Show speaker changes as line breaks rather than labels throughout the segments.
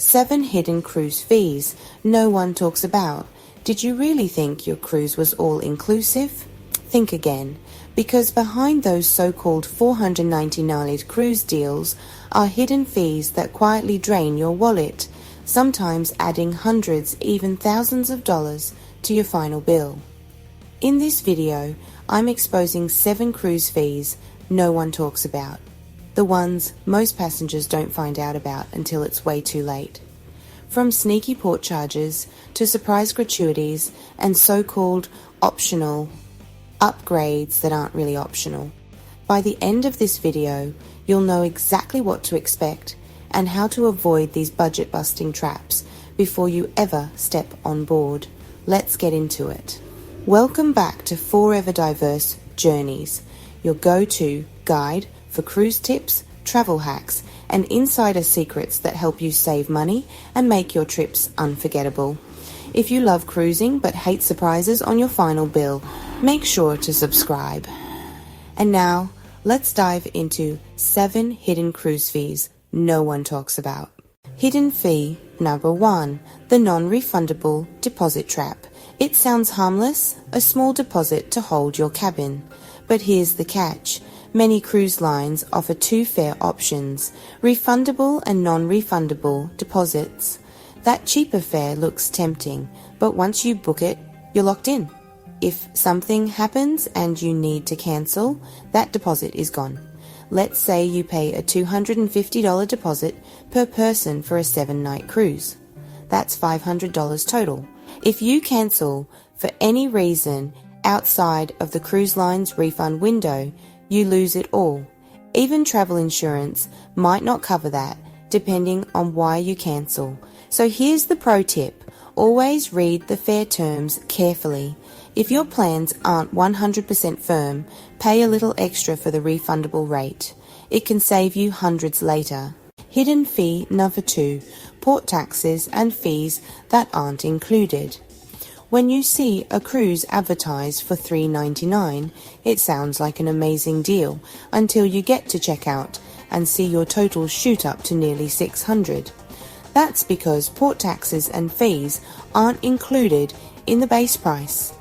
7 hidden cruise fees no one talks about. Did you really think your cruise was all inclusive? Think again, because behind those so-called 499 cruise deals are hidden fees that quietly drain your wallet, sometimes adding hundreds, even thousands of dollars to your final bill. In this video, I'm exposing 7 cruise fees no one talks about. The ones most passengers don't find out about until it's way too late. From sneaky port charges to surprise gratuities and so-called optional upgrades that aren't really optional. By the end of this video, you'll know exactly what to expect and how to avoid these budget-busting traps before you ever step on board. Let's get into it. Welcome back to Forever Diverse Journeys, your go-to guide for cruise tips, travel hacks, and insider secrets that help you save money and make your trips unforgettable. If you love cruising but hate surprises on your final bill, make sure to subscribe. And now, let's dive into 7 hidden cruise fees no one talks about. Hidden fee number 1, the non-refundable deposit trap. It sounds harmless, a small deposit to hold your cabin. But here's the catch. Many cruise lines offer 2 fare options, refundable and non-refundable deposits. That cheaper fare looks tempting, but once you book it, you're locked in. If something happens and you need to cancel, that deposit is gone. Let's say you pay a $250 deposit per person for a 7-night cruise. That's $500 total. If you cancel for any reason outside of the cruise line's refund window, you lose it all. Even travel insurance might not cover that, depending on why you cancel. So here's the pro tip. Always read the fare terms carefully. If your plans aren't 100% firm, pay a little extra for the refundable rate. It can save you hundreds later. Hidden fee number 2, port taxes and fees that aren't included. When you see a cruise advertised for $3.99, it sounds like an amazing deal until you get to checkout and see your total shoot up to nearly $600. That's because port taxes and fees aren't included in the base price.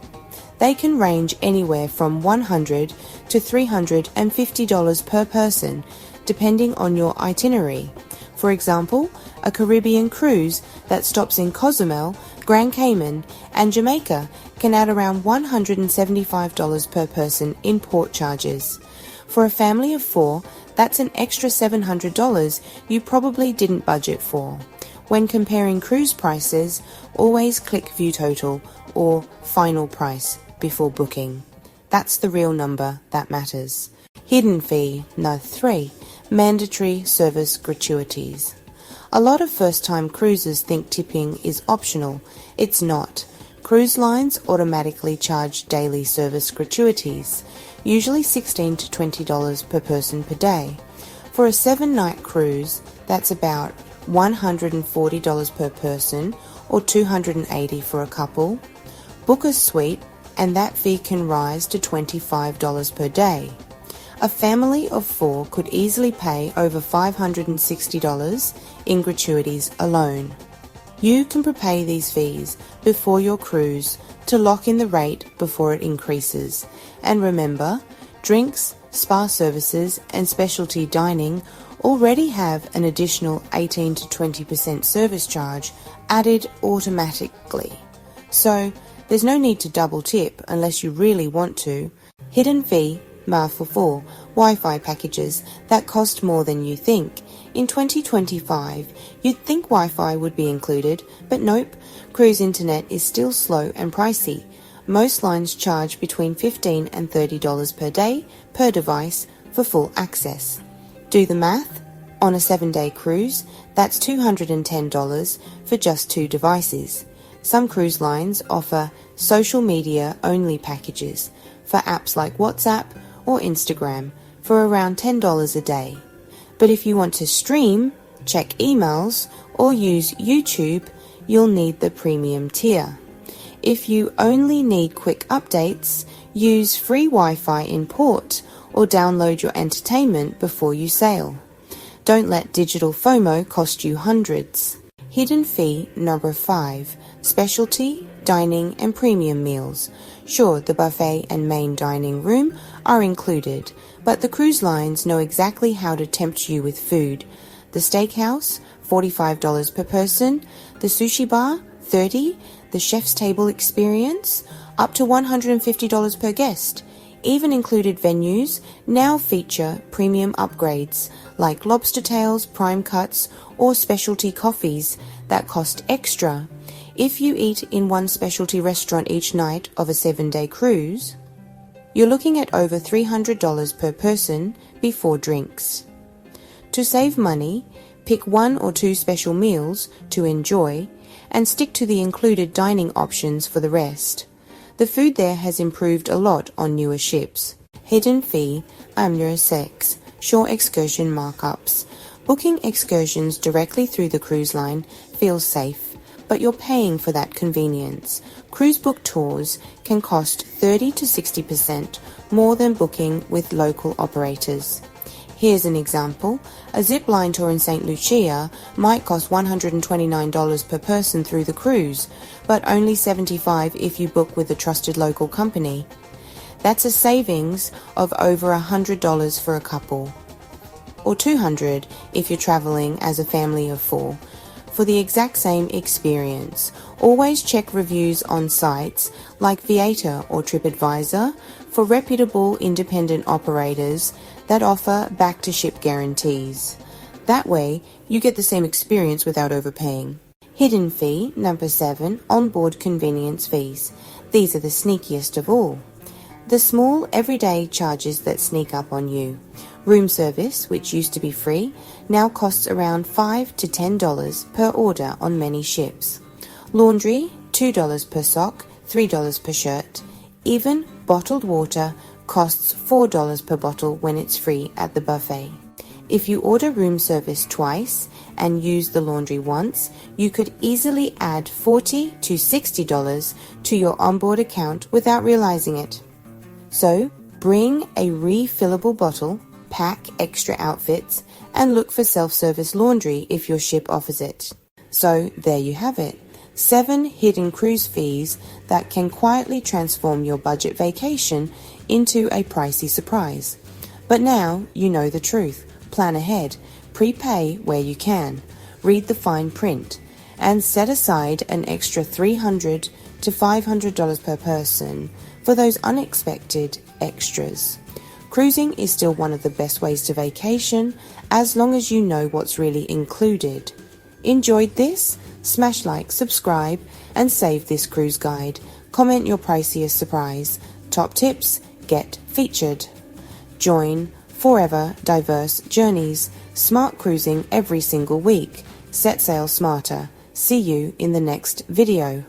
They can range anywhere from $100 to $350 per person, depending on your itinerary. For example, a Caribbean cruise that stops in Cozumel, Grand Cayman, and Jamaica can add around $175 per person in port charges. For a family of 4, that's an extra $700 you probably didn't budget for. When comparing cruise prices, always click View Total or Final Price before booking. That's the real number that matters. Hidden fee number 3, mandatory service gratuities. A lot of first-time cruisers think tipping is optional. It's not. Cruise lines automatically charge daily service gratuities, usually $16 to $20 per person per day. For a 7-night cruise, that's about $140 per person or $280 for a couple. Book a suite and that fee can rise to $25 per day. A family of 4 could easily pay over $560 in gratuities alone. You can prepay these fees before your cruise to lock in the rate before it increases. And remember, drinks, spa services and specialty dining already have an additional 18 to 20% service charge added automatically. So there's no need to double tip unless you really want to. Hidden fee for 4, Wi-Fi packages that cost more than you think. In 2025, you'd think Wi-Fi would be included, but nope, cruise internet is still slow and pricey. Most lines charge between $15 and $30 per day per device for full access. Do the math. On a 7-day cruise, that's $210 for just 2 devices. Some cruise lines offer social media only packages for apps like WhatsApp or Instagram for around $10 a day. But if you want to stream, check emails, or use YouTube, you'll need the premium tier. If you only need quick updates, use free Wi-Fi in port or download your entertainment before you sail. Don't let digital FOMO cost you hundreds. Hidden fee number 5, specialty, dining and premium meals. Sure, the buffet and main dining room are included, but the cruise lines know exactly how to tempt you with food. The steakhouse, $45 per person, the sushi bar, $30, the chef's table experience, up to $150 per guest. Even included venues now feature premium upgrades like lobster tails, prime cuts, or specialty coffees that cost extra. If you eat in one specialty restaurant each night of a 7-day cruise, you're looking at over $300 per person before drinks. To save money, pick 1 or 2 special meals to enjoy and stick to the included dining options for the rest. The food there has improved a lot on newer ships. Hidden fee under 6, shore excursion markups. Booking excursions directly through the cruise line feels safe, but you're paying for that convenience. Cruise book tours can cost 30 to 60% more than booking with local operators. Here's an example. A zip line tour in St. Lucia might cost $129 per person through the cruise, but only $75 if you book with a trusted local company. That's a savings of over $100 for a couple, or $200 if you're traveling as a family of 4. For the exact same experience, always check reviews on sites like Viator or TripAdvisor for reputable independent operators that offer back-to-ship guarantees. That way, you get the same experience without overpaying. Hidden fee number 7, onboard convenience fees. These are the sneakiest of all. The small, everyday charges that sneak up on you. Room service, which used to be free, now costs around $5 to $10 per order on many ships. Laundry, $2 per sock, $3 per shirt. Even bottled water costs $4 per bottle when it's free at the buffet. If you order room service twice and use the laundry once, you could easily add $40 to $60 to your onboard account without realizing it. So, bring a refillable bottle, pack extra outfits, and look for self-service laundry if your ship offers it. So, there you have it. 7 hidden cruise fees that can quietly transform your budget vacation into a pricey surprise. But now you know the truth. Plan ahead, prepay where you can, read the fine print, and set aside an extra $300 to $500 per person for those unexpected extras. Cruising is still one of the best ways to vacation as long as you know what's really included. Enjoyed this? Smash like, subscribe, and save this cruise guide. Comment your priciest surprise. Top tips get featured. Join Forever Diverse Journeys. Smart cruising every single week. Set sail smarter. See you in the next video.